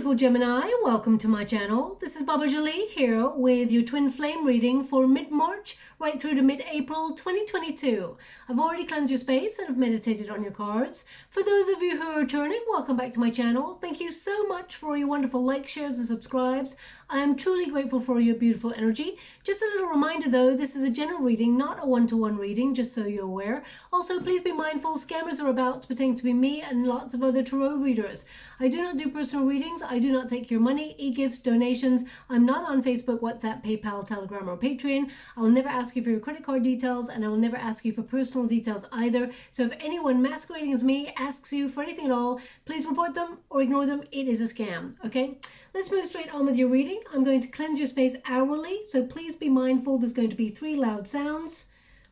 beautiful Gemini, welcome to my channel. This is Baba Jolie here with your twin flame reading for mid-March right through to mid-April 2022. I've already cleansed your space and have meditated on your cards. For those of you who are returning, welcome back to my channel. Thank you so much for your wonderful likes, shares and subscribes. I am truly grateful for your beautiful energy. Just a little reminder though, this is a general reading, not a one-to-one reading, just so you're aware. Also, please be mindful, scammers are about to pretend to be me and lots of other tarot readers. I do not do personal readings. I do not take your money, e-gifts, donations. I'm not on Facebook, WhatsApp, PayPal, Telegram or Patreon. I will never ask you for your credit card details and I will never ask you for personal details either. So if anyone masquerading as me asks you for anything at all, please report them or ignore them. It is a scam, okay? Let's move straight on with your reading. I'm going to cleanse your space hourly, so please be mindful. There's going to be 3 loud sounds.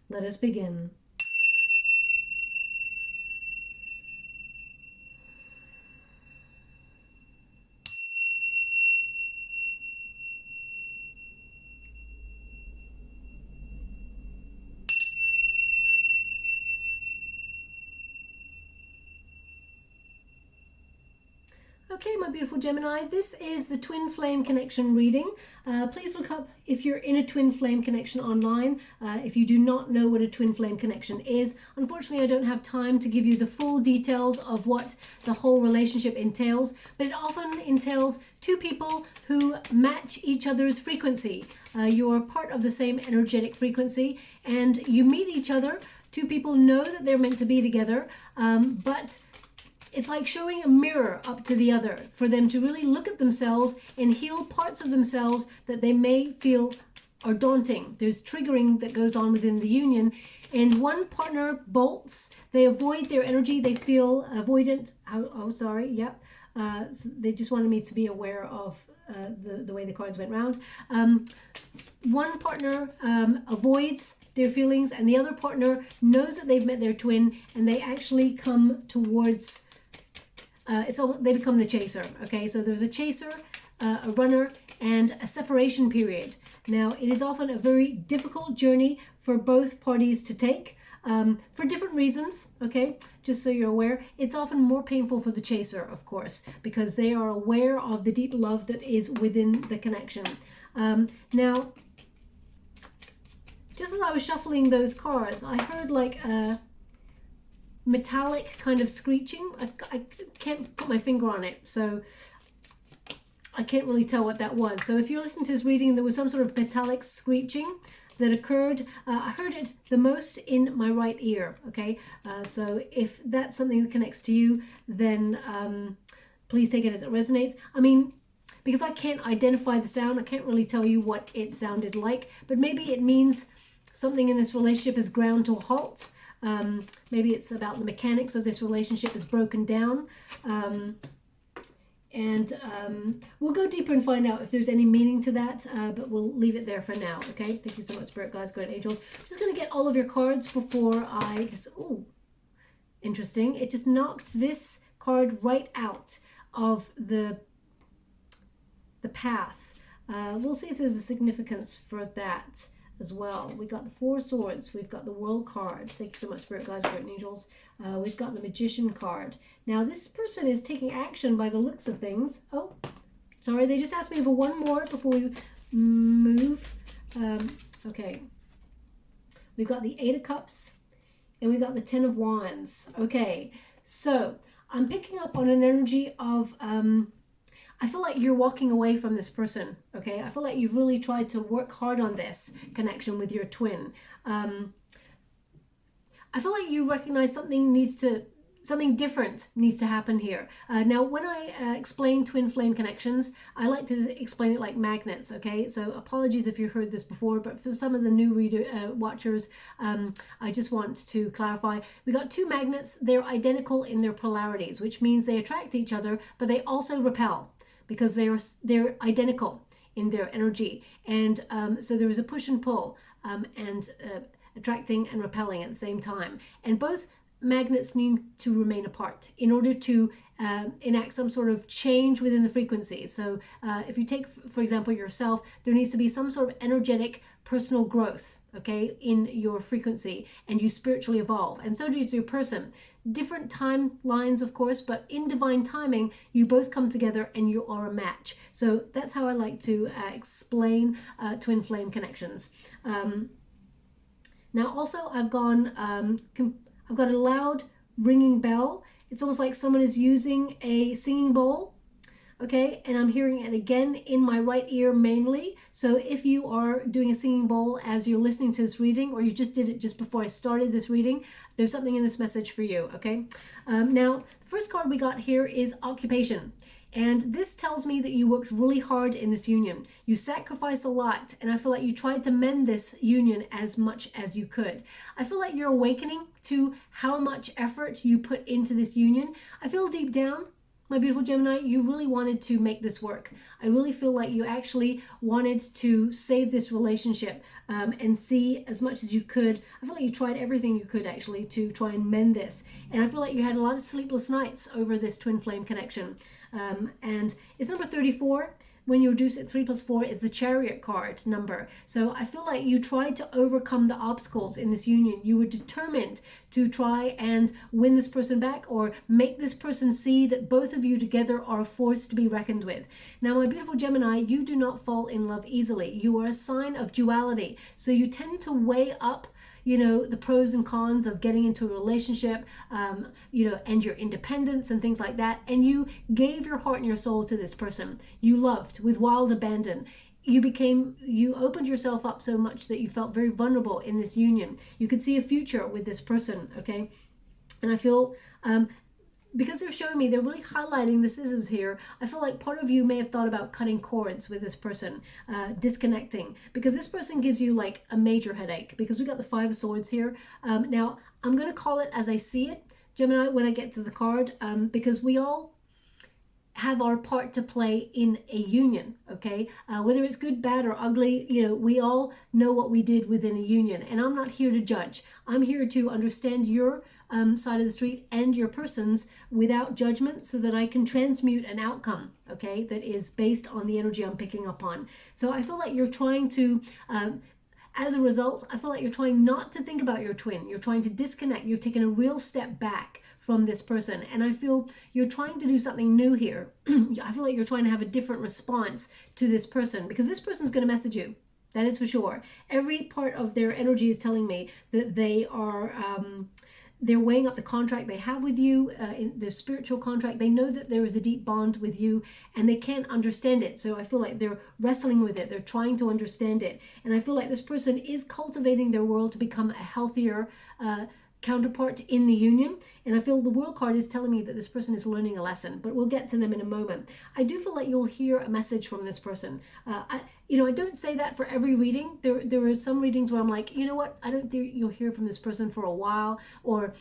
Let us begin. Okay, my beautiful Gemini, this is the twin flame connection reading. Please look up if you're in a twin flame connection online. If you do not know what a twin flame connection is, unfortunately I don't have time to give you the full details of what the whole relationship entails, but it often entails 2 people who match each other's frequency. You're part of the same energetic frequency and you meet each other. 2 people know that they're meant to be together, but it's like showing a mirror up to the other for them to really look at themselves and heal parts of themselves that they may feel are daunting. There's triggering that goes on within the union, and one partner bolts. They avoid their energy. They feel avoidant. So they just wanted me to be aware of the way the cards went round. One partner avoids their feelings and the other partner knows that they've met their twin and they actually come towards they become the chaser. Okay, so there's a chaser, a runner, and a separation period. Now, it is often a very difficult journey for both parties to take for different reasons. Okay, just so you're aware, it's often more painful for the chaser, of course, because they are aware of the deep love that is within the connection. Now, just as I was shuffling those cards, I heard like a metallic kind of screeching. I can't put my finger on it, so I can't really tell what that was. So if you're listening to this reading, there was some sort of metallic screeching that occurred. I heard it the most in my right ear, okay? So if that's something that connects to you, then please take it as it resonates. I mean, because I can't identify the sound, I can't really tell you what it sounded like, but maybe it means something in this relationship is ground to a halt. Maybe it's about the mechanics of this relationship is broken down. We'll go deeper and find out if there's any meaning to that, but we'll leave it there for now, okay? Thank you so much, Spirit Guides, Guardian Angels. I'm just going to get all of your cards before I just... Oh, interesting. It just knocked this card right out of the path. We'll see if there's a significance for that as well. We got the 4 swords. We've got the World card. Thank you so much, Spirit Guides, Guardian Angels. We've got the Magician card. Now, this person is taking action by the looks of things. Oh, sorry, they just asked me for one more before we move. Okay. We've got the 8 of Cups and we've got the 10 of Wands. Okay, so I'm picking up on an energy of... I feel like you're walking away from this person, okay? I feel like you've really tried to work hard on this connection with your twin. I feel like you recognize something different needs to happen here. Now, when I explain twin flame connections, I like to explain it like magnets, okay? So apologies if you heard this before, but for some of the new watchers, I just want to clarify. We got 2 magnets. They're identical in their polarities, which means they attract each other, but they also repel, because they're identical in their energy. And so there is a push and pull and attracting and repelling at the same time. And both magnets need to remain apart in order to enact some sort of change within the frequency. So if you take, for example, yourself, there needs to be some sort of energetic personal growth, okay, in your frequency, and you spiritually evolve. And so does your person. different timelines, of course, but in divine timing, you both come together and you are a match. So that's how I like to explain twin flame connections. Now also I've got a loud ringing bell. It's almost like someone is using a singing bowl. Okay, and I'm hearing it again in my right ear mainly. So if you are doing a singing bowl as you're listening to this reading, or you just did it just before I started this reading, there's something in this message for you, okay? Now, the first card we got here is occupation. And this tells me that you worked really hard in this union. You sacrificed a lot, and I feel like you tried to mend this union as much as you could. I feel like you're awakening to how much effort you put into this union. I feel deep down, my beautiful Gemini, you really wanted to make this work. I really feel like you actually wanted to save this relationship and see as much as you could. I feel like you tried everything you could actually to try and mend this. And I feel like you had a lot of sleepless nights over this twin flame connection. And it's number 34. When you reduce it, 3 plus 4 is the Chariot card number. So I feel like you tried to overcome the obstacles in this union. You were determined to try and win this person back, or make this person see that both of you together are a force to be reckoned with. Now, my beautiful Gemini, you do not fall in love easily. You are a sign of duality. So you tend to weigh up, you know, the pros and cons of getting into a relationship, you know, and your independence and things like that. And you gave your heart and your soul to this person. You loved with wild abandon. You opened yourself up so much that you felt very vulnerable in this union. You could see a future with this person, okay? And I feel, because they're showing me, they're really highlighting the scissors here. I feel like part of you may have thought about cutting cords with this person, disconnecting, because this person gives you like a major headache, because we got the 5 of Swords here. Now, I'm going to call it as I see it, Gemini, when I get to the card, because we all have our part to play in a union, okay? Whether it's good, bad, or ugly, you know, we all know what we did within a union. And I'm not here to judge. I'm here to understand your side of the street and your person's without judgment, so that I can transmute an outcome, okay, that is based on the energy I'm picking up on. So I feel like you're trying to, as a result, I feel like you're trying not to think about your twin. You're trying to disconnect. You've taken a real step back from this person. And I feel you're trying to do something new here. I feel like you're trying to have a different response to this person, because this person's going to message you. That is for sure. Every part of their energy is telling me that they are, they're weighing up the contract they have with you, in their spiritual contract. They know that there is a deep bond with you, and they can't understand it. So I feel like they're wrestling with it. They're trying to understand it. And I feel like this person is cultivating their world to become a healthier counterpart in the union. And I feel the World card is telling me that this person is learning a lesson, but we'll get to them in a moment. I do feel like you'll hear a message from this person. I don't say that for every reading. There are some readings where I'm like, you know what, I don't think you'll hear from this person for a while, or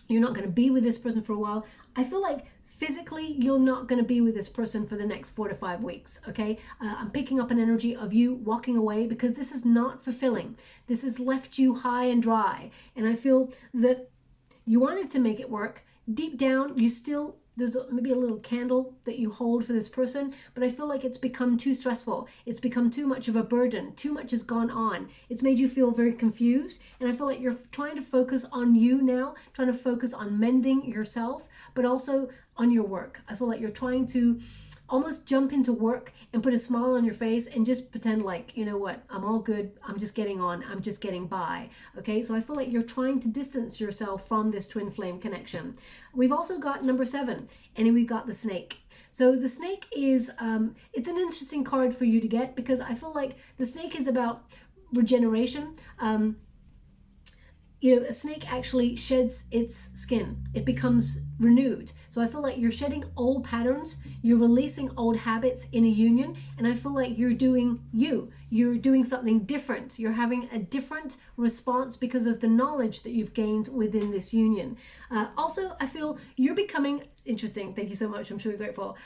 you're not going to be with this person for a while. I feel like physically, you're not going to be with this person for the next 4 to 5 weeks, okay? I'm picking up an energy of you walking away, because this is not fulfilling. This has left you high and dry. And I feel that you wanted to make it work. Deep down, there's maybe a little candle that you hold for this person, but I feel like it's become too stressful. It's become too much of a burden. Too much has gone on. It's made you feel very confused. And I feel like you're trying to focus on you now, trying to focus on mending yourself, but also on your work. I feel like you're trying to almost jump into work and put a smile on your face and just pretend like, you know what, I'm all good. I'm just getting on. I'm just getting by. Okay, so I feel like you're trying to distance yourself from this twin flame connection. We've also got number 7, and we've got the snake. So the snake is, it's an interesting card for you to get, because I feel like the snake is about regeneration. A snake actually sheds its skin. It becomes renewed. So I feel like you're shedding old patterns, you're releasing old habits in a union, and I feel like you're doing You're doing something different. You're having a different response because of the knowledge that you've gained within this union. Also, I feel you're becoming, interesting, thank you so much, I'm sure you're grateful.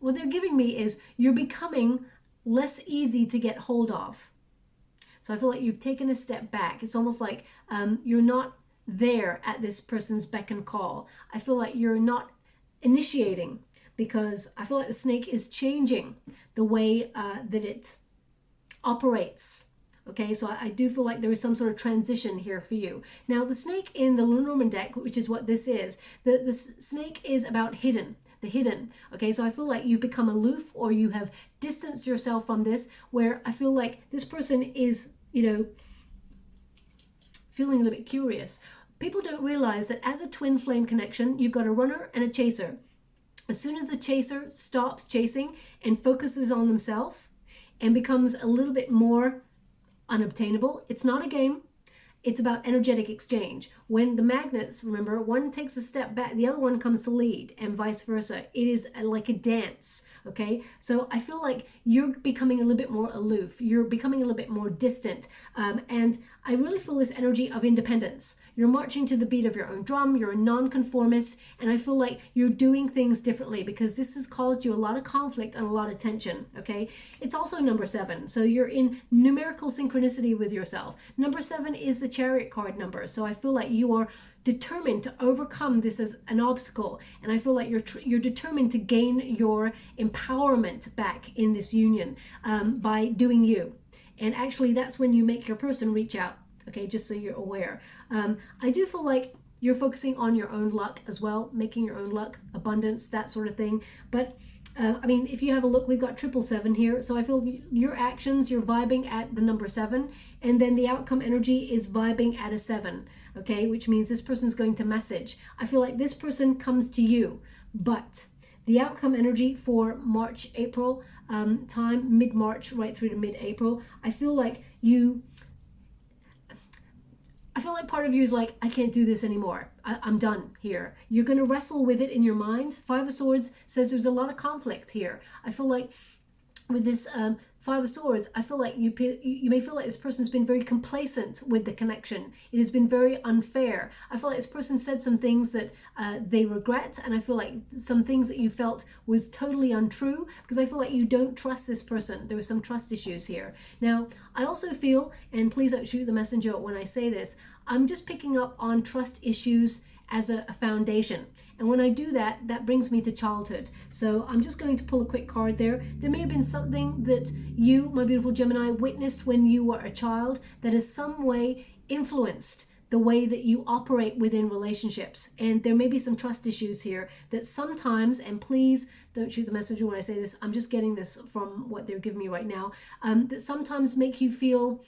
What they're giving me is you're becoming less easy to get hold of. So I feel like you've taken a step back. It's almost like you're not there at this person's beck and call. I feel like you're not initiating, because I feel like the snake is changing the way that it operates Okay, so I do feel like there is some sort of transition here for you. Now, the snake in the Lenormand deck, which is what this is, the snake is about hidden. The hidden. Okay, so I feel like you've become aloof, or you have distanced yourself from this, where I feel like this person is, feeling a little bit curious. People don't realize that as a twin flame connection, you've got a runner and a chaser. As soon as the chaser stops chasing and focuses on themselves and becomes a little bit more unobtainable, it's not a game. It's about energetic exchange. When the magnets, remember, one takes a step back, the other one comes to lead, and vice versa. It is like a dance, okay? So I feel like you're becoming a little bit more aloof. You're becoming a little bit more distant. And I really feel this energy of independence. You're marching to the beat of your own drum. You're a nonconformist. And I feel like you're doing things differently, because this has caused you a lot of conflict and a lot of tension, okay? It's also number 7. So you're in numerical synchronicity with yourself. Number 7 is the Chariot card number. So I feel like you are determined to overcome this as an obstacle, and I feel like you're determined to gain your empowerment back in this union by doing you. And actually, that's when you make your person reach out. Okay, just so you're aware. I do feel like you're focusing on your own luck as well, making your own luck, abundance, that sort of thing. But I mean, if you have a look, we've got 777 here. So I feel your actions, you're vibing at the number 7, and then the outcome energy is vibing at a 7, okay? Which means this person's going to message. I feel like this person comes to you, but the outcome energy for March, April time, mid-March right through to mid-April, I feel like part of you is like, I can't do this anymore. I'm done here. You're going to wrestle with it in your mind. 5 of Swords says there's a lot of conflict here. I feel like with this 5 of Swords, I feel like you may feel like this person's been very complacent with the connection. It has been very unfair. I feel like this person said some things that they regret, and I feel like some things that you felt was totally untrue, because I feel like you don't trust this person. There were some trust issues here. Now, I also feel, and please don't shoot the messenger when I say this, I'm just picking up on trust issues as a foundation. And when I do that, that brings me to childhood. So I'm just going to pull a quick card there. There may have been something that you, my beautiful Gemini, witnessed when you were a child that has some way influenced the way that you operate within relationships. And there may be some trust issues here that sometimes, and please don't shoot the messenger when I say this, I'm just getting this from what they're giving me right now, that sometimes make you feel,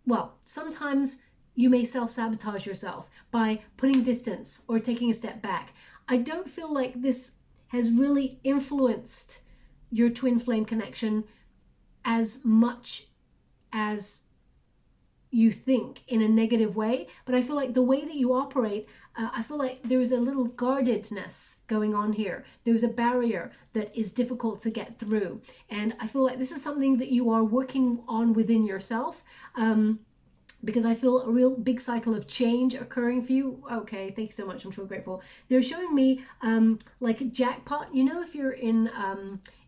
well, sometimes you may self-sabotage yourself by putting distance or taking a step back. I don't feel like this has really influenced your twin flame connection as much as you think in a negative way, but I feel like the way that you operate, I feel like there's a little guardedness going on here. There's a barrier that is difficult to get through, and I feel like this is something that you are working on within yourself, because I feel a real big cycle of change occurring for you. Okay, thank you so much. I'm so grateful. They're showing me like a jackpot. If you're in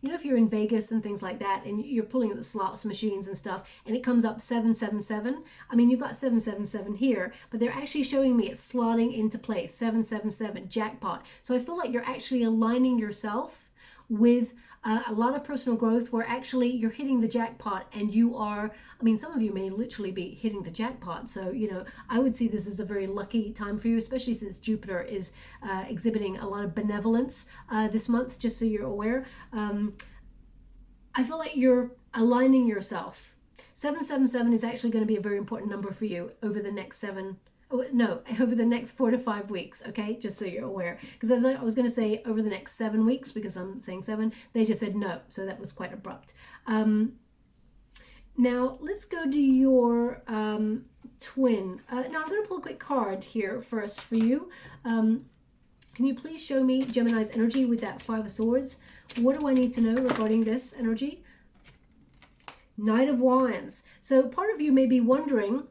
if you're in Vegas and things like that, and you're pulling at the slots machines and stuff, and it comes up 777. I mean, you've got 777 here, but they're actually showing me it's slotting into place. 777 jackpot. So I feel like you're actually aligning yourself with a lot of personal growth, where actually you're hitting the jackpot, and you are, I mean, some of you may literally be hitting the jackpot. So, I would see this as a very lucky time for you, especially since Jupiter is exhibiting a lot of benevolence this month, just so you're aware. I feel like you're aligning yourself. 777 is actually going to be a very important number for you over the next over the next 4 to 5 weeks, okay? Just so you're aware. Because as I was going to say over the next 7 weeks, because I'm saying 7, they just said no. So that was quite abrupt. Now, let's go to your twin. Now, I'm going to pull a quick card here first for you. Can you please show me Gemini's energy with that 5 of Swords? What do I need to know regarding this energy? Knight of Wands. So part of you may be wondering,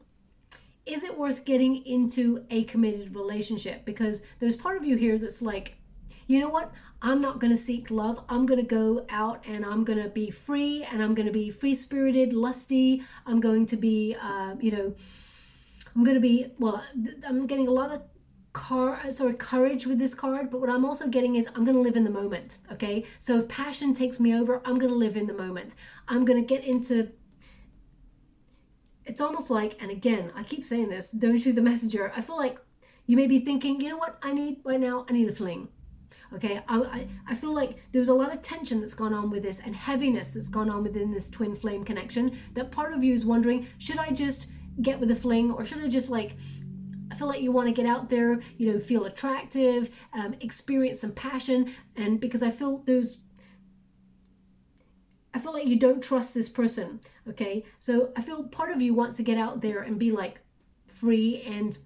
is it worth getting into a committed relationship? Because there's part of you here that's like, you know what? I'm not going to seek love. I'm going to go out and I'm going to be free, and I'm going to be free-spirited, lusty. I'm going to be, I'm going to be, well, I'm getting a lot of courage with this card, but what I'm also getting is I'm going to live in the moment, okay? So if passion takes me over, I'm going to live in the moment. I'm going to get into it's almost like, and again, I keep saying this, don't shoot the messenger. I feel like you may be thinking, you know what I need right now? I need a fling. Okay, I feel like there's a lot of tension that's gone on with this and heaviness that's gone on within this twin flame connection, that part of you is wondering, should I just get with a fling, or should I just like, I feel like you want to get out there, you know, feel attractive, experience some passion, and because I feel like you don't trust this person, okay? So I feel part of you wants to get out there and be like free and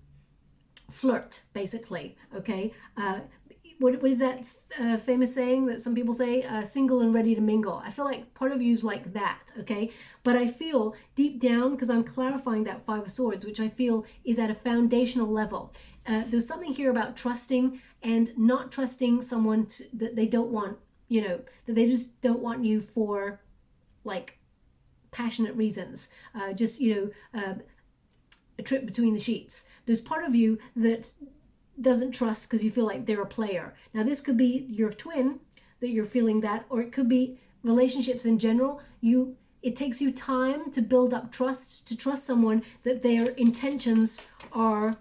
flirt, basically, okay? What is that famous saying that some people say, single and ready to mingle? I feel like part of you's like that, okay? But I feel deep down, because I'm clarifying that Five of Swords, which I feel is at a foundational level. There's something here about trusting and not trusting someone that they don't want, you know, that they just don't want you for like passionate reasons, just, you know, a trip between the sheets. There's part of you that doesn't trust because you feel like they're a player. Now this could be your twin that you're feeling that, or it could be relationships in general. It takes you time to build up trust, to trust someone that their intentions are,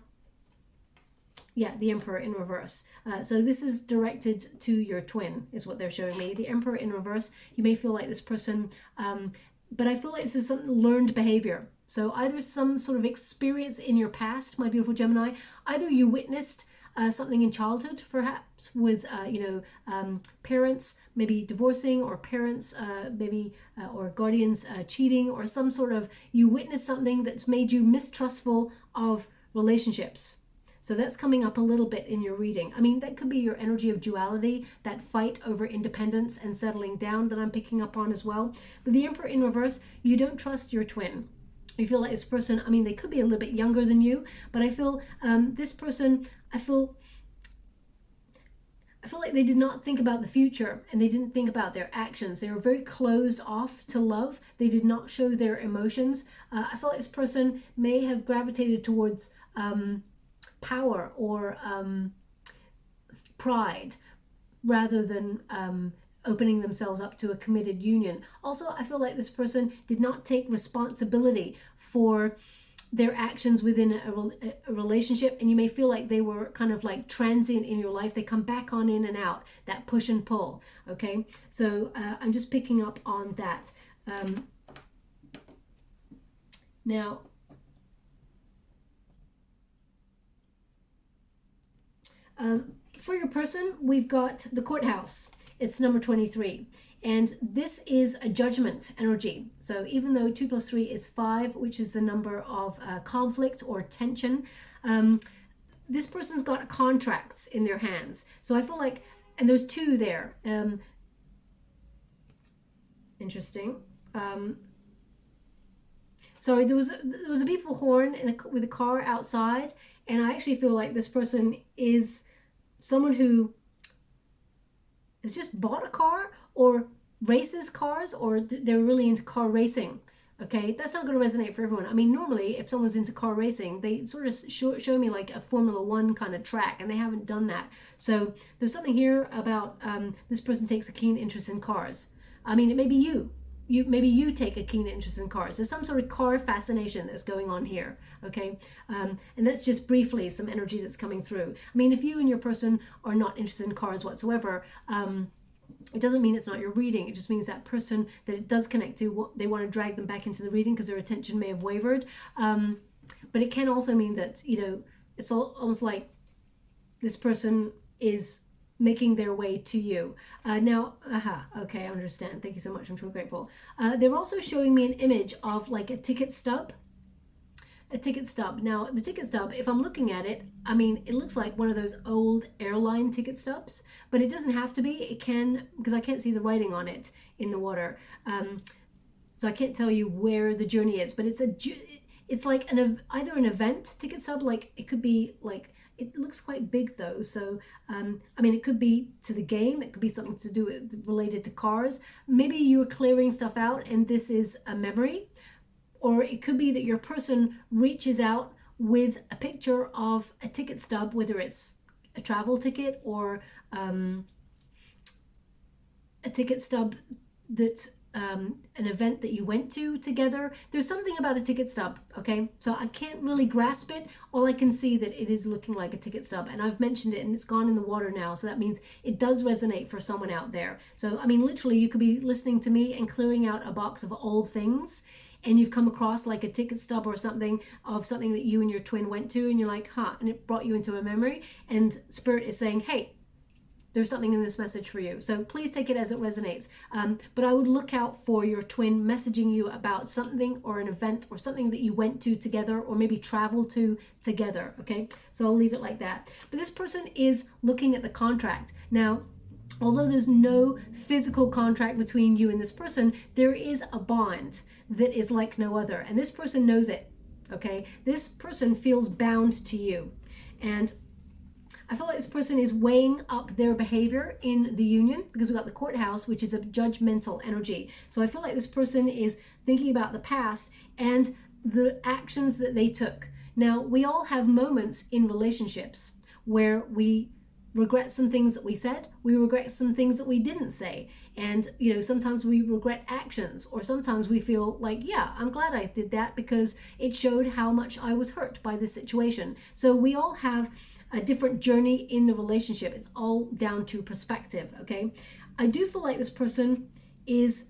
yeah, the Emperor in reverse. So this is directed to your twin, is what they're showing me. The Emperor in reverse, you may feel like this person, but I feel like this is some learned behavior. So either some sort of experience in your past, my beautiful Gemini, either you witnessed something in childhood, perhaps with, you know, parents maybe divorcing, or parents maybe, or guardians cheating, or some sort of, you witnessed something that's made you mistrustful of relationships. So that's coming up a little bit in your reading. I mean, that could be your energy of duality, that fight over independence and settling down that I'm picking up on as well. But the Emperor in reverse, you don't trust your twin. You feel like this person, I mean, they could be a little bit younger than you, but I feel this person, I feel like they did not think about the future, and they didn't think about their actions. They were very closed off to love. They did not show their emotions. I feel like this person may have gravitated towards power or pride rather than opening themselves up to a committed union. Also, I feel like this person did not take responsibility for their actions within a relationship, and you may feel like they were kind of like transient in your life. They come back on in and out, that push and pull, okay? So I'm just picking up on that. Now, for your person, we've got the courthouse. It's number 23. And this is a judgment energy. So even though 2 + 3 is 5, which is the number of conflict or tension, this person's got contracts in their hands. So I feel like, and there's 2 there. Interesting. Sorry, there was a beautiful horn with a car outside, and I actually feel like this person is someone who has just bought a car or races cars, or they're really into car racing. Okay, that's not going to resonate for everyone. I mean, normally if someone's into car racing, they sort of show me like a Formula One kind of track, and they haven't done that. So there's something here about this person takes a keen interest in cars. I mean, it may be you. Maybe you take a keen interest in cars. There's some sort of car fascination that's going on here, okay? And that's just briefly some energy that's coming through. I mean, if you and your person are not interested in cars whatsoever, it doesn't mean it's not your reading. It just means that person that it does connect to, they want to drag them back into the reading because their attention may have wavered. But it can also mean that, you know, it's almost like this person is making their way to you. Okay, I understand. Thank you so much. I'm truly grateful. They're also showing me an image of like a ticket stub. A ticket stub. Now, the ticket stub, if I'm looking at it, I mean, it looks like one of those old airline ticket stubs, but it doesn't have to be. It can, because I can't see the writing on it in the water. So I can't tell you where the journey is, but it's like either an event ticket stub, like it could be like, it looks quite big though. So, I mean, it could be to the game. It could be something to do with, related to cars. Maybe you're clearing stuff out and this is a memory. Or it could be that your person reaches out with a picture of a ticket stub, whether it's a travel ticket or a ticket stub that an event that you went to together. There's something about a ticket stub, okay? So I can't really grasp it. All I can see that it is looking like a ticket stub, and I've mentioned it and it's gone in the water now. So that means it does resonate for someone out there. So, I mean, literally you could be listening to me and clearing out a box of old things, and you've come across like a ticket stub or something of something that you and your twin went to, and you're like, huh, and it brought you into a memory, and Spirit is saying, hey, there's something in this message for you. So please take it as it resonates. But I would look out for your twin messaging you about something or an event or something that you went to together, or maybe traveled to together, okay? So I'll leave it like that. But this person is looking at the contract. Now, although there's no physical contract between you and this person, there is a bond that is like no other. And this person knows it, okay? This person feels bound to you. And I feel like this person is weighing up their behavior in the union, because we've got the courthouse, which is a judgmental energy. So I feel like this person is thinking about the past and the actions that they took. Now, we all have moments in relationships where we regret some things that we said, we regret some things that we didn't say. And, you know, sometimes we regret actions, or sometimes we feel like, yeah, I'm glad I did that because it showed how much I was hurt by this situation. So we all have a different journey in the relationship. It's all down to perspective, okay? I do feel like this person is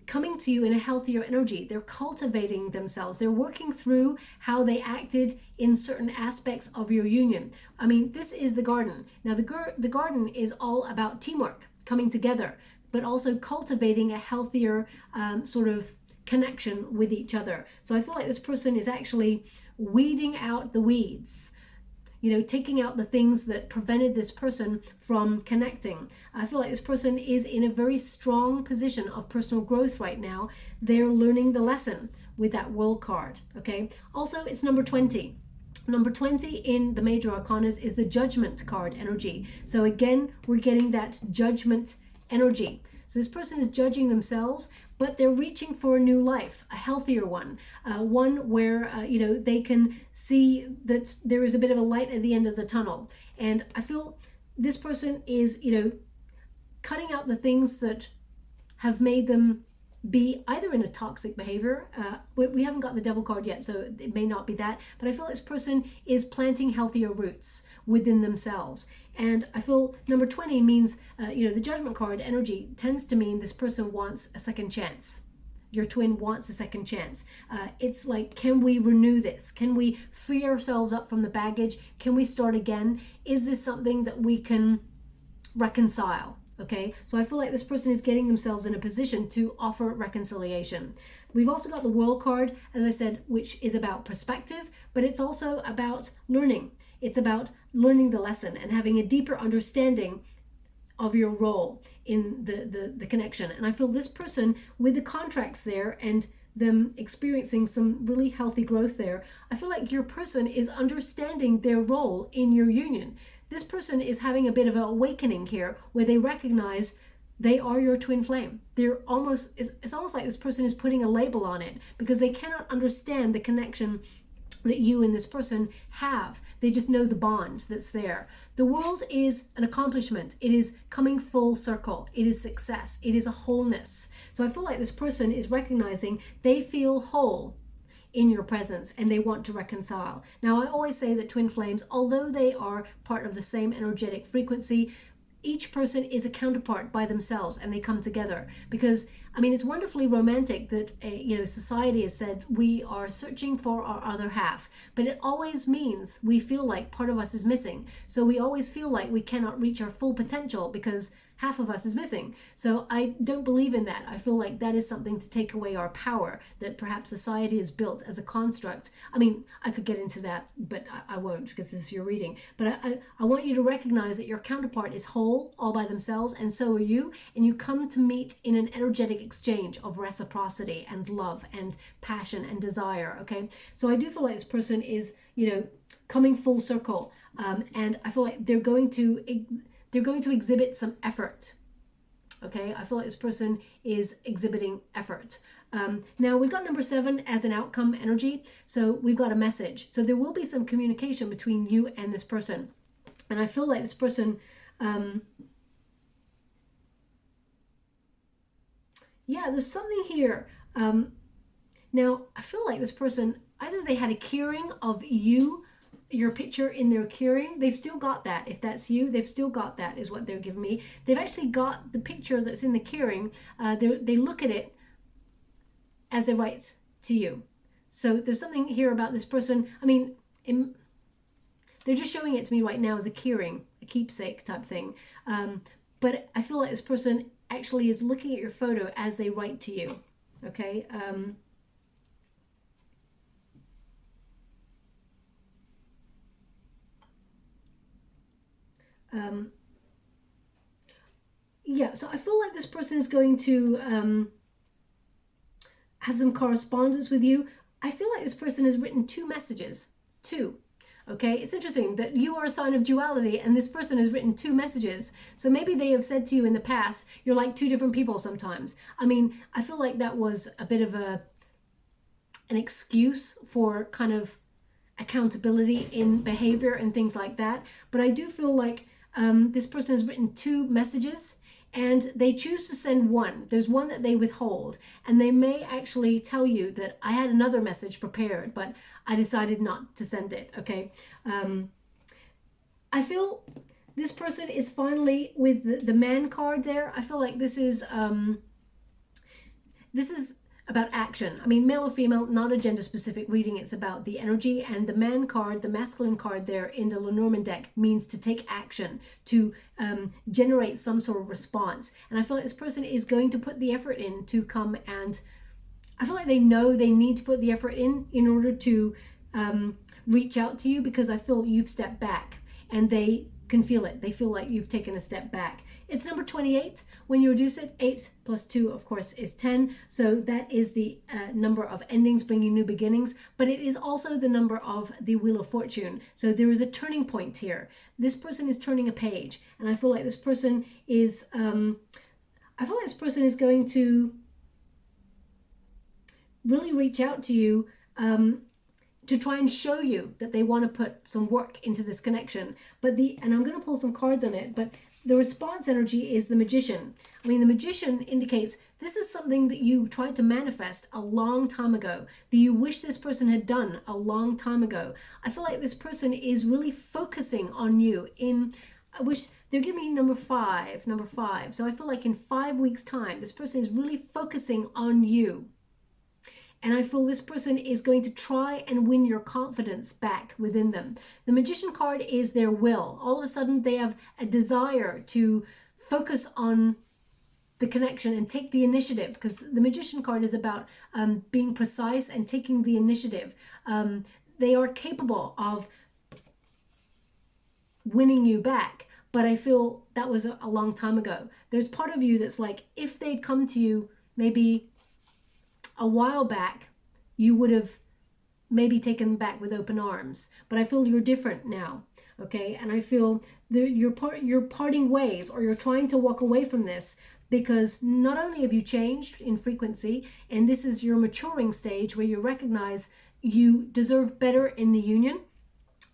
coming to you in a healthier energy. They're cultivating themselves. They're working through how they acted in certain aspects of your union. I mean, this is the garden. Now, the garden is all about teamwork, coming together, but also cultivating a healthier sort of connection with each other. So I feel like this person is actually weeding out the weeds, you know, taking out the things that prevented this person from connecting. I feel like this person is in a very strong position of personal growth right now. They're learning the lesson with that World card, okay? Also, it's number 20. Number 20 in the major arcanas is the Judgment card energy. So again, we're getting that judgment energy. So this person is judging themselves, but they're reaching for a new life, a healthier one, one where, you know, they can see that there is a bit of a light at the end of the tunnel. And I feel this person is, you know, cutting out the things that have made them be either in a toxic behavior. We haven't got the Devil card yet, so it may not be that, but I feel this person is planting healthier roots within themselves. And I feel number 20 means, you know, the Judgment card energy tends to mean this person wants a second chance. Your twin wants a second chance. It's like, can we renew this? Can we free ourselves up from the baggage? Can we start again? Is this something that we can reconcile? Okay, so I feel like this person is getting themselves in a position to offer reconciliation. We've also got the World card, as I said, which is about perspective, but it's also about learning. It's about learning the lesson and having a deeper understanding of your role in the connection. And I feel this person, with the contracts there and them experiencing some really healthy growth there, I feel like your person is understanding their role in your union. This person is having a bit of an awakening here, where they recognize they are your twin flame. They're almost, it's almost like this person is putting a label on it, because they cannot understand the connection that you and this person have. They just know the bond that's there. The world is an accomplishment. It is coming full circle. It is success. It is a wholeness. So I feel like this person is recognizing they feel whole in your presence and they want to reconcile. Now, I always say that twin flames, although they are part of the same energetic frequency, each person is a counterpart by themselves, and they come together. Because, I mean, it's wonderfully romantic that, you know, society has said we are searching for our other half, but it always means we feel like part of us is missing. So we always feel like we cannot reach our full potential because half of us is missing. So I don't believe in that. I feel like that is something to take away our power that perhaps society is built as a construct. I mean, I could get into that, but I won't, because this is your reading. But I want you to recognize that your counterpart is whole all by themselves, and so are you. And you come to meet in an energetic exchange of reciprocity and love and passion and desire, okay? So I do feel like this person is, you know, coming full circle. And I feel like they're going to exhibit some effort. Okay, I feel like this person is exhibiting effort. Now we've got number 7 as an outcome energy. So we've got a message. So there will be some communication between you and this person. And I feel like this person, Yeah, there's something here. Now, I feel like this person, either they had a keyring of you, your picture in their keyring. They've still got that. If that's you, they've still got that, is what they're giving me. They've actually got the picture that's in the keyring. They look at it as they write to you. So there's something here about this person. I mean, they're just showing it to me right now as a keyring, a keepsake type thing. But I feel like this person actually is looking at your photo as they write to you. Okay. Yeah, so I feel like this person is going to have some correspondence with you. I feel like this person has written 2 messages. 2. Okay, it's interesting that you are a sign of duality and this person has written 2 messages. So maybe they have said to you in the past, you're like 2 different people sometimes. I mean, I feel like that was a bit of an excuse for kind of accountability in behavior and things like that. But I do feel like this person has written 2 messages and they choose to send one. There's one that they withhold, and they may actually tell you that I had another message prepared, but I decided not to send it. Okay. I feel this person is finally with the man card there. I feel like this is about action. I mean, male or female, not a gender specific reading. It's about the energy, and the man card, the masculine card there in the Lenormand deck means to take action, to generate some sort of response. And I feel like this person is going to put the effort in to come, and I feel like they know they need to put the effort in order to reach out to you, because I feel you've stepped back and they can feel it. They feel like you've taken a step back. It's number 28. When you reduce it, 8 plus 2, of course, is 10. So that is the number of endings, bringing new beginnings. But it is also the number of the Wheel of Fortune. So there is a turning point here. This person is turning a page. And I feel like this person is, going to really reach out to you to try and show you that they want to put some work into this connection. And I'm going to pull some cards on it, but the response energy is the Magician. I mean, the Magician indicates this is something that you tried to manifest a long time ago, that you wish this person had done a long time ago. I feel like this person is really focusing on you I wish they're giving me number 5. So I feel like in 5 weeks' time, this person is really focusing on you. And I feel this person is going to try and win your confidence back within them. The Magician card is their will. All of a sudden, they have a desire to focus on the connection and take the initiative, because the Magician card is about being precise and taking the initiative. They are capable of winning you back, but I feel that was a long time ago. There's part of you that's like, if they'd come to you maybe a while back, you would have maybe taken them back with open arms. But I feel you're different now, okay? And I feel you're parting ways, or you're trying to walk away from this, because not only have you changed in frequency, and this is your maturing stage where you recognize you deserve better in the union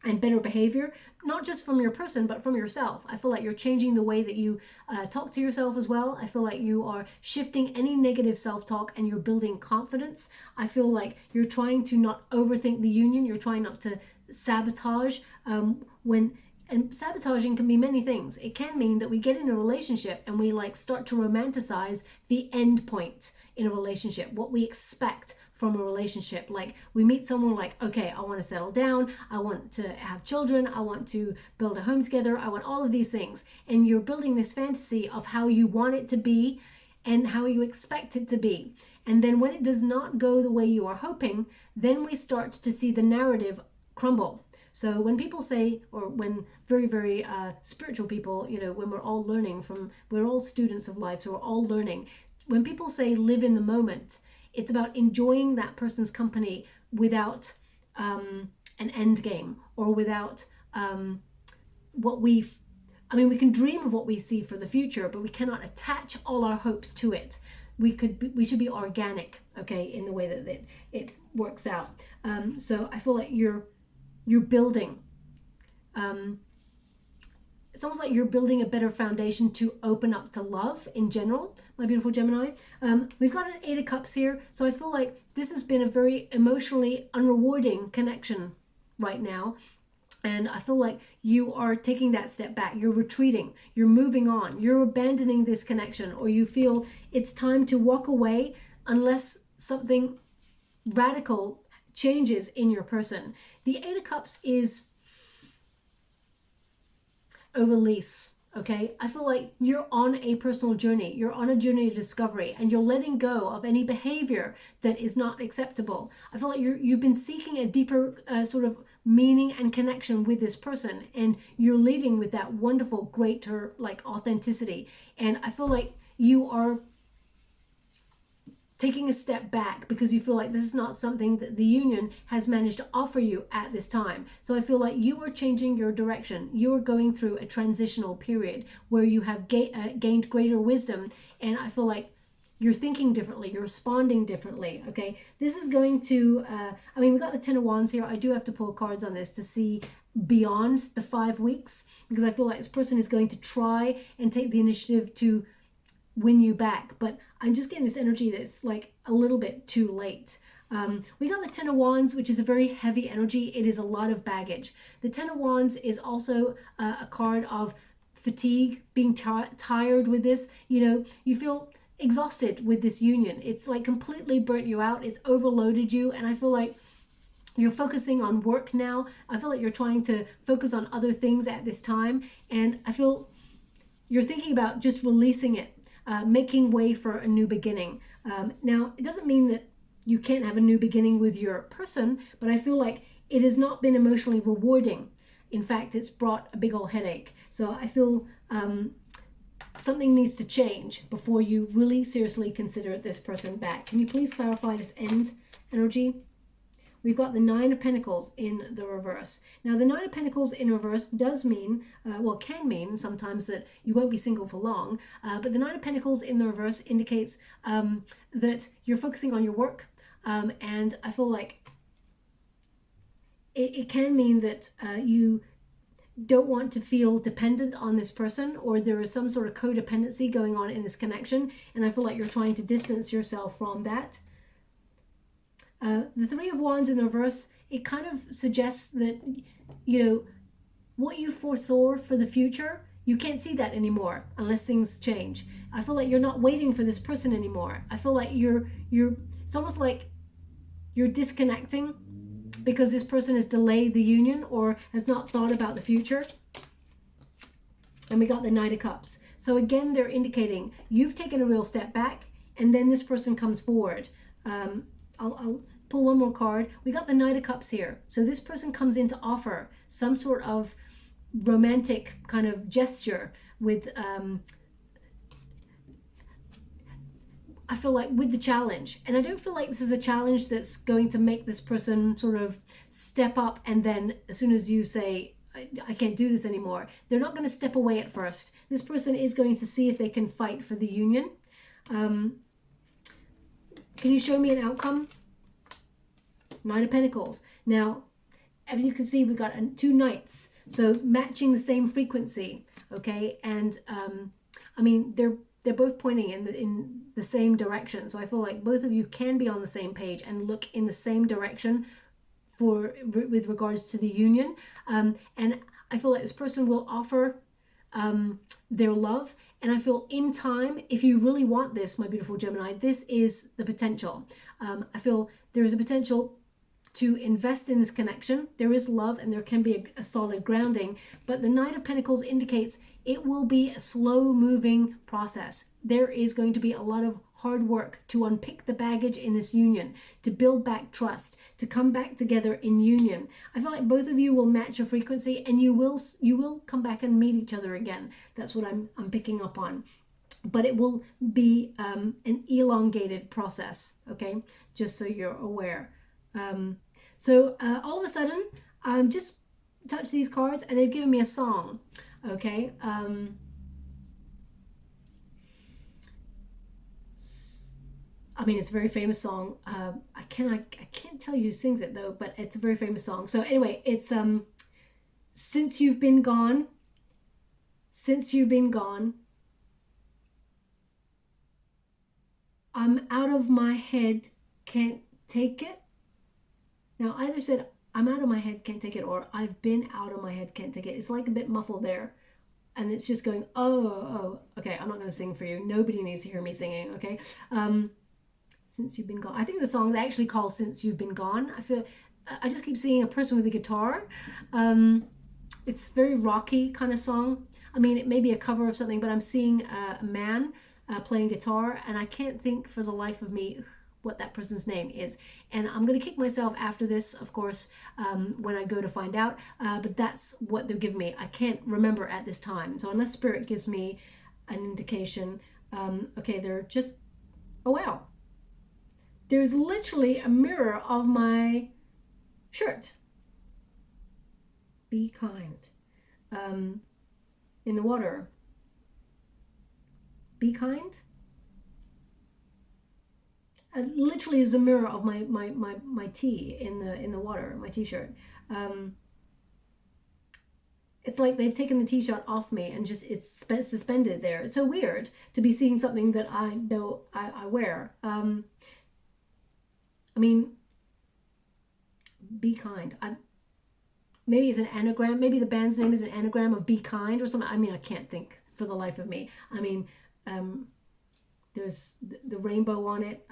and better behavior, not just from your person, but from yourself. I feel like you're changing the way that you talk to yourself as well. I feel like you are shifting any negative self-talk and you're building confidence. I feel like you're trying to not overthink the union. You're trying not to sabotage and sabotaging can be many things. It can mean that we get in a relationship and we start to romanticize the end point in a relationship, what we expect from a relationship. Like, we meet someone like, okay, I want to settle down, I want to have children, I want to build a home together, I want all of these things. And you're building this fantasy of how you want it to be and how you expect it to be. And then when it does not go the way you are hoping, then we start to see the narrative crumble. So when people say, or when very, very spiritual people, when we're all learning we're all students of life, so we're all learning. When people say live in the moment, it's about enjoying that person's company without an end game, or without we can dream of what we see for the future, but we cannot attach all our hopes to it. We should be organic, okay, in the way that it works out. So I feel like you're building it's almost like you're building a better foundation to open up to love in general, my beautiful Gemini. We've got an Eight of Cups here. So I feel like this has been a very emotionally unrewarding connection right now. And I feel like you are taking that step back. You're retreating. You're moving on. You're abandoning this connection, or you feel it's time to walk away unless something radical changes in your person. The Eight of Cups is a release. Okay, I feel like you're on a personal journey. You're on a journey of discovery, and you're letting go of any behavior that is not acceptable. I feel like you've been seeking a deeper sort of meaning and connection with this person, and you're leading with that wonderful, greater like authenticity. And I feel like you are taking a step back because you feel like this is not something that the union has managed to offer you at this time. So I feel like you are changing your direction. You are going through a transitional period where you have gained greater wisdom, and I feel like you're thinking differently, you're responding differently. Okay, this is going to I mean, we got the Ten of Wands here. I do have to pull cards on this to see beyond the 5 weeks, because I feel like this person is going to try and take the initiative to win you back, but I'm just getting this energy that's like a little bit too late. We got the Ten of Wands, which is a very heavy energy. It is a lot of baggage. The Ten of Wands is also a card of fatigue, being tired with this. You know, you feel exhausted with this union. It's like completely burnt you out. It's overloaded you, and I feel like you're focusing on work now. I feel like you're trying to focus on other things at this time, and I feel you're thinking about just releasing it. Making way for a new beginning. Now, it doesn't mean that you can't have a new beginning with your person, but I feel like it has not been emotionally rewarding. In fact, it's brought a big old headache. So I feel something needs to change before you really seriously consider this person back. Can you please clarify this end energy? We've got the Nine of Pentacles in the reverse. Now, the Nine of Pentacles in reverse does mean, well, can mean sometimes that you won't be single for long. But the Nine of Pentacles in the reverse indicates that you're focusing on your work. And I feel like it can mean that you don't want to feel dependent on this person, or there is some sort of codependency going on in this connection. And I feel like you're trying to distance yourself from that. The Three of Wands in the reverse, it kind of suggests that, you know, what you foresaw for the future, you can't see that anymore unless things change. I feel like you're not waiting for this person anymore. I feel like it's almost like you're disconnecting because this person has delayed the union or has not thought about the future. And we got the Knight of Cups. So again, they're indicating you've taken a real step back, and then this person comes forward. I'll pull one more card. We got the Knight of Cups here. So this person comes in to offer some sort of romantic kind of gesture with, I feel like with the challenge. And I don't feel like this is a challenge that's going to make this person sort of step up, and then as soon as you say, I can't do this anymore, they're not going to step away at first. This person is going to see if they can fight for the union. Can you show me an outcome? Nine of Pentacles. Now, as you can see, we've got two knights, so matching the same frequency. Okay, and I mean they're both pointing in the same direction. So I feel like both of you can be on the same page and look in the same direction with regards to the union. And I feel like this person will offer their love. And I feel in time, if you really want this, my beautiful Gemini, this is the potential. I feel there is a potential to invest in this connection. There is love, and there can be a solid grounding, but the Knight of Pentacles indicates it will be a slow moving process. There is going to be a lot of hard work to unpick the baggage in this union, to build back trust, to come back together in union. I feel like both of you will match your frequency, and you will come back and meet each other again. That's what I'm picking up on. But it will be an elongated process, okay? Just so you're aware. So all of a sudden, just touch these cards, and they've given me a song, okay? I mean, it's a very famous song. I can't tell you who sings it though, but it's a very famous song. So anyway, it's Since You've Been Gone, since you've been gone, I'm out of my head, can't take it. Now, either said, I'm out of my head, can't take it, or I've been out of my head, can't take it. It's like a bit muffled there. And it's just going, oh, okay, I'm not going to sing for you. Nobody needs to hear me singing, okay? Since You've Been Gone. I think the song's actually called Since You've Been Gone. I just keep seeing a person with a guitar. It's very rocky kind of song. I mean, it may be a cover of something, but I'm seeing a man playing guitar, and I can't think for the life of me what that person's name is. And I'm going to kick myself after this, of course, when I go to find out. But that's what they're giving me. I can't remember at this time. So unless Spirit gives me an indication, okay, they're just, oh wow. There's literally a mirror of my shirt. Be kind. In the water. Be kind. Literally is a mirror of my tee in the water, my t-shirt. It's like they've taken the t-shirt off me and just it's suspended there. It's so weird to be seeing something that I know I wear. I mean, be kind. Maybe it's an anagram. Maybe the band's name is an anagram of Be Kind or something. I mean, I can't think for the life of me. I mean, there's the rainbow on it.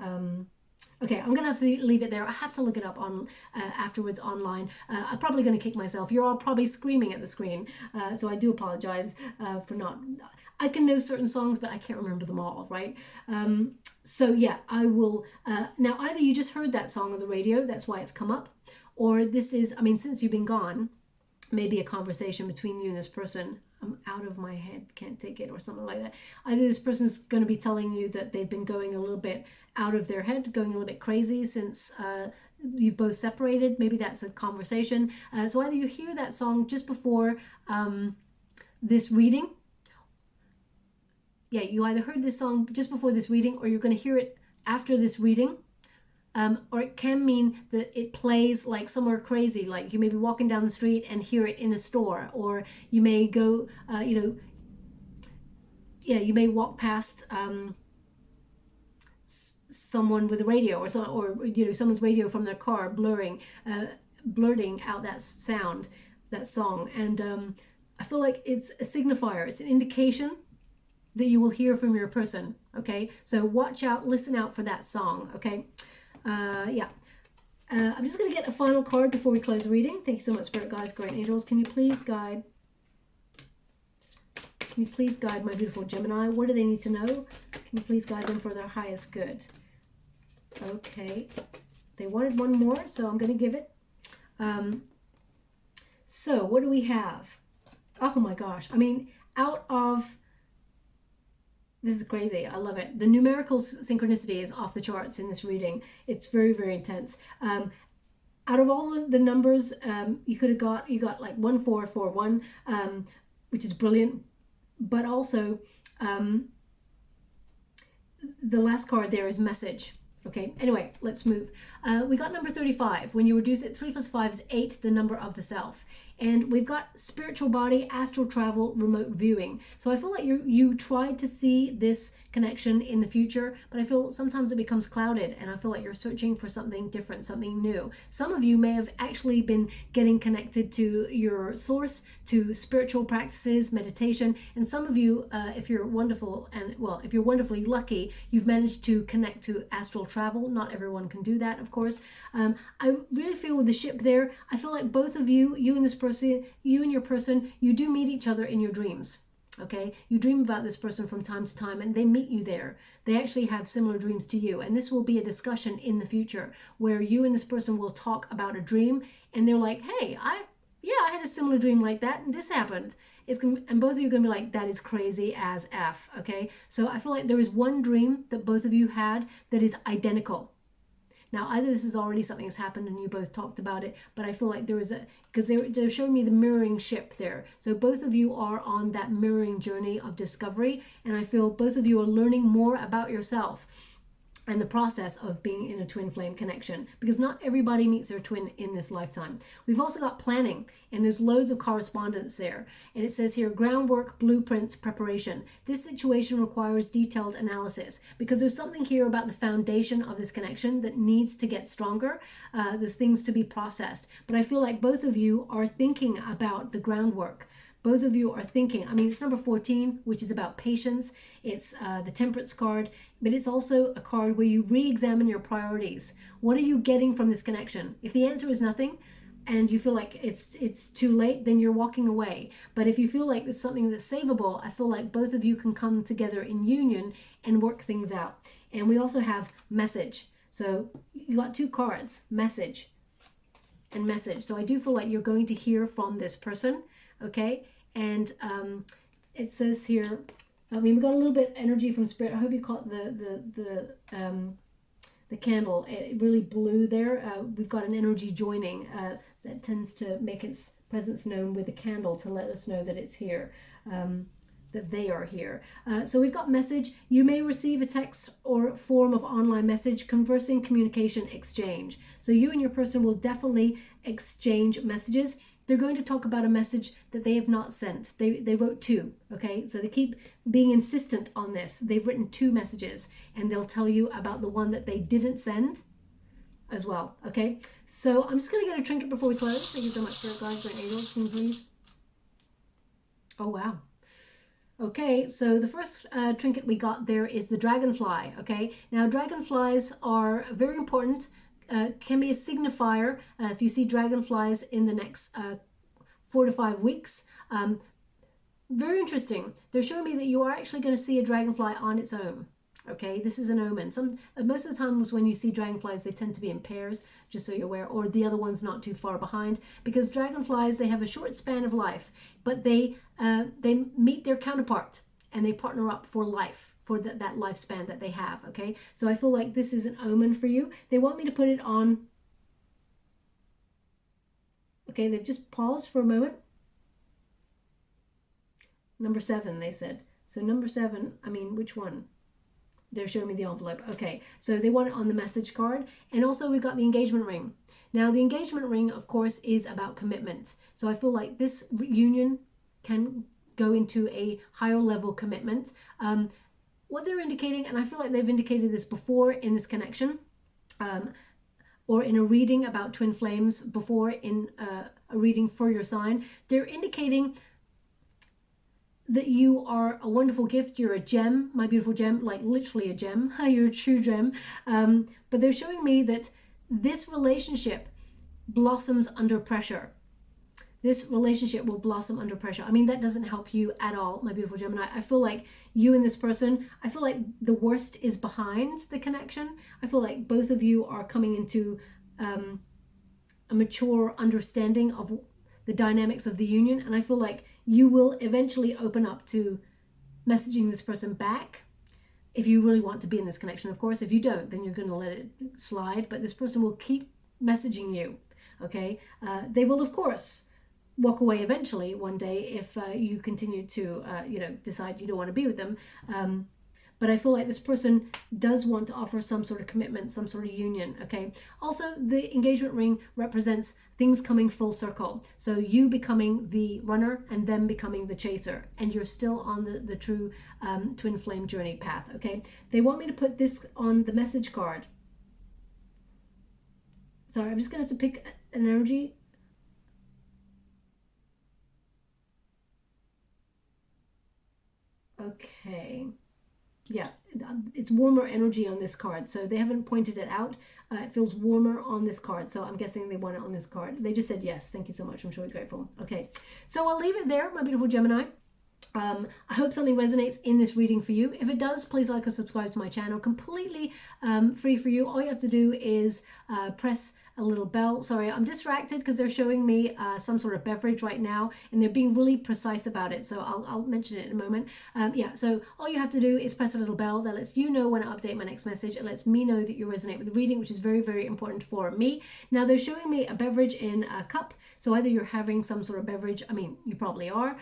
Okay, I'm gonna have to leave it there. I have to look it up on afterwards online. I'm probably gonna kick myself. You're all probably screaming at the screen, so I do apologize for not. I can know certain songs, but I can't remember them all, right? So yeah, I will. Now, either you just heard that song on the radio, that's why it's come up, or this is, I mean, Since You've Been Gone, maybe a conversation between you and this person. I'm out of my head, can't take it, or something like that. Either this person's going to be telling you that they've been going a little bit out of their head, going a little bit crazy since you've both separated. Maybe that's a conversation. So either you hear that song just before this reading. Yeah, you either heard this song just before this reading, or you're going to hear it after this reading. Or it can mean that it plays like somewhere crazy, like you may be walking down the street and hear it in a store, or you may go, you may walk past someone with a radio, or someone's radio from their car blurting out that sound, that song, and I feel like it's a signifier, it's an indication that you will hear from your person. Okay, so watch out, listen out for that song. Okay. Yeah. I'm just going to get a final card before we close the reading. Thank you so much, Spirit Guides, Great Angels. Can you please guide my beautiful Gemini? What do they need to know? Can you please guide them for their highest good? Okay. They wanted one more, so I'm going to give it. So what do we have? Oh my gosh. I mean, out of... This is crazy. I love it. The numerical synchronicity is off the charts in this reading. It's very, very intense. Out of all the numbers, you got like 1441, which is brilliant. But also, the last card there is message. Okay. Anyway, let's move. We got number 35. When you reduce it, 3 plus 5 is 8, the number of the self. And we've got spiritual body, astral travel, remote viewing. So I feel like you tried to see this connection in the future, but I feel sometimes it becomes clouded, and I feel like you're searching for something different, something new. Some of you may have actually been getting connected to your source, to spiritual practices, meditation, and some of you, if you're wonderful, and well, if you're wonderfully lucky, you've managed to connect to astral travel. Not everyone can do that, of course. I really feel with the ship there, I feel like both of you, you and this person, you and your person, you do meet each other in your dreams. Okay, you dream about this person from time to time, and they meet you there. They actually have similar dreams to you, and this will be a discussion in the future where you and this person will talk about a dream, and they're like, hey, I had a similar dream like that, and this happened. And both of you are going to be like, that is crazy as F. Okay, so I feel like there is one dream that both of you had that is identical. Now, either this is already something that's happened and you both talked about it, but I feel like there is because they're showing me the mirroring ship there. So both of you are on that mirroring journey of discovery, and I feel both of you are learning more about yourself. and the process of being in a twin flame connection, because not everybody meets their twin in this lifetime. We've also got planning, and there's loads of correspondence there. And it says here, groundwork, blueprints, preparation. This situation requires detailed analysis, because there's something here about the foundation of this connection that needs to get stronger. There's things to be processed. But I feel like both of you are thinking about the groundwork. Both of you are thinking, I mean, it's number 14, which is about patience. It's the Temperance card, but it's also a card where you re-examine your priorities. What are you getting from this connection? If the answer is nothing and you feel like it's too late, then you're walking away. But if you feel like it's something that's savable, I feel like both of you can come together in union and work things out. And we also have message. So you got two cards, message and message. So I do feel like you're going to hear from this person, okay? And it says here, I mean, we got a little bit energy from Spirit. I hope you caught the candle. It really blew there. We've got an energy joining that tends to make its presence known with a candle to let us know that it's here, that they are here. So we've got message. You may receive a text or form of online message, conversing, communication, exchange. So you and your person will definitely exchange messages. They're going to talk about a message that they have not sent. They wrote two, okay? So they keep being insistent on this. They've written two messages, and they'll tell you about the one that they didn't send as well, okay? So I'm just going to get a trinket before we close. Thank you so much, Spirit Guides, Great Angels. Can you please? Oh, wow. Okay, so the first trinket we got there is the dragonfly, okay? Now, dragonflies are very important. Can be a signifier if you see dragonflies in the next 4 to 5 weeks. Very interesting. They're showing me that you are actually going to see a dragonfly on its own. Okay, this is an omen. Most of the times when you see dragonflies, they tend to be in pairs, just so you're aware, or the other one's not too far behind, because dragonflies, they have a short span of life, but they meet their counterpart and they partner up for life, for that lifespan that they have, okay? So I feel like this is an omen for you. They want me to put it on. Okay, they've just paused for a moment. Number 7, they said. So number 7, I mean, which one? They're showing me the envelope. Okay, so they want it on the message card. And also we've got the engagement ring. Now the engagement ring, of course, is about commitment. So I feel like this union can go into a higher level commitment. What they're indicating, and I feel like they've indicated this before in this connection, or in a reading about twin flames before, in a reading for your sign, they're indicating that you are a wonderful gift. You're a gem, my beautiful gem, like literally a gem. You're a true gem. But they're showing me that this relationship blossoms under pressure. This relationship will blossom under pressure. I mean, that doesn't help you at all, my beautiful Gemini. I feel like you and this person, I feel like the worst is behind the connection. I feel like both of you are coming into a mature understanding of the dynamics of the union. And I feel like you will eventually open up to messaging this person back if you really want to be in this connection. Of course, if you don't, then you're going to let it slide. But this person will keep messaging you, okay? They will, of course, walk away eventually one day if you continue to decide you don't want to be with them, but I feel like this person does want to offer some sort of commitment, some sort of union, okay? Also, the engagement ring represents things coming full circle, so you becoming the runner and them becoming the chaser, and you're still on the true twin flame journey path, okay? They want me to put this on the message card. Sorry, I'm just going to have to pick an energy. Okay, yeah, it's warmer energy on this card, so they haven't pointed it out. It feels warmer on this card, so I'm guessing they want it on this card. They just said yes. Thank you so much. I'm sure you're grateful. Okay, so I'll leave it there, my beautiful Gemini. I hope something resonates in this reading for you. If it does, please like or subscribe to my channel. Completely free for you. All you have to do is press a little bell. Sorry, I'm distracted because they're showing me some sort of beverage right now, and they're being really precise about it. So I'll mention it in a moment. Yeah, so all you have to do is press a little bell that lets you know when I update my next message. It lets me know that you resonate with the reading, which is very, very important for me. Now they're showing me a beverage in a cup. So either you're having some sort of beverage, I mean, you probably are,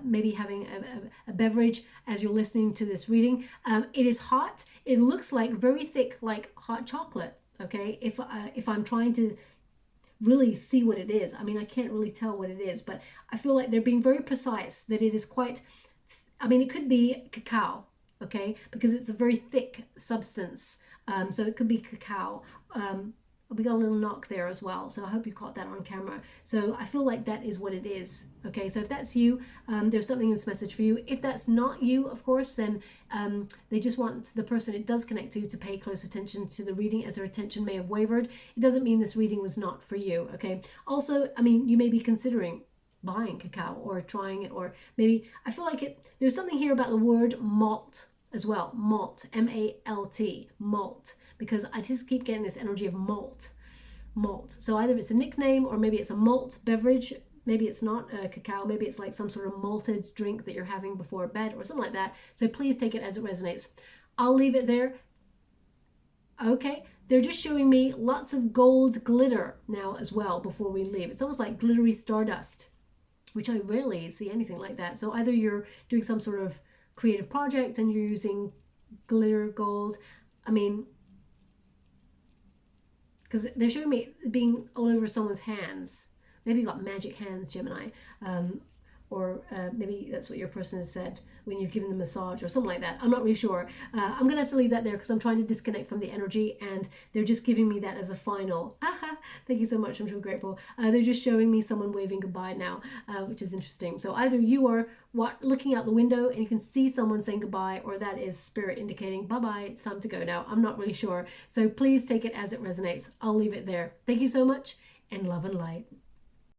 maybe having a beverage as you're listening to this reading. It is hot. It looks like very thick, like hot chocolate. Okay, if I'm trying to really see what it is, I mean, I can't really tell what it is, but I feel like they're being very precise that it is quite, I mean, it could be cacao, okay, because it's a very thick substance. So it could be cacao. We got a little knock there as well, so I hope you caught that on camera. So I feel like that is what it is. Okay, so if that's you, there's something in this message for you. If that's not you, of course, then they just want the person it does connect to pay close attention to the reading, as their attention may have wavered. It doesn't mean this reading was not for you. Okay, also, I mean, you may be considering buying cacao or trying it, or maybe, I feel like there's something here about the word malt as well. Malt, M-A-L-T, malt, because I just keep getting this energy of malt. So either it's a nickname, or maybe it's a malt beverage. Maybe it's not cacao. Maybe it's like some sort of malted drink that you're having before bed or something like that. So please take it as it resonates. I'll leave it there. Okay, they're just showing me lots of gold glitter now as well before we leave. It's almost like glittery stardust, which I rarely see anything like that. So either you're doing some sort of creative project and you're using glitter gold. I mean, because they're showing me being all over someone's hands. Maybe you got magic hands, Gemini. Or maybe that's what your person has said when you've given them a massage or something like that. I'm not really sure. I'm going to have to leave that there because I'm trying to disconnect from the energy, and they're just giving me that as a final. Thank you so much. I'm so grateful. They're just showing me someone waving goodbye now, which is interesting. So either you are looking out the window and you can see someone saying goodbye, or that is spirit indicating bye-bye, it's time to go now. I'm not really sure. So please take it as it resonates. I'll leave it there. Thank you so much, and love and light.